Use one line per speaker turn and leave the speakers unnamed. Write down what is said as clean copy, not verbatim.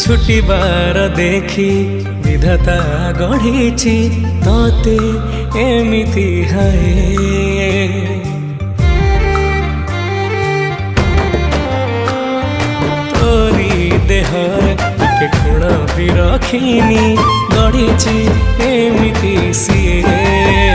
छुटिबार देखी विधाता गढ़ी तोते एमिति हाय तोरी देहर के गुण भी रखिनी गढ़ी एमिति सिए।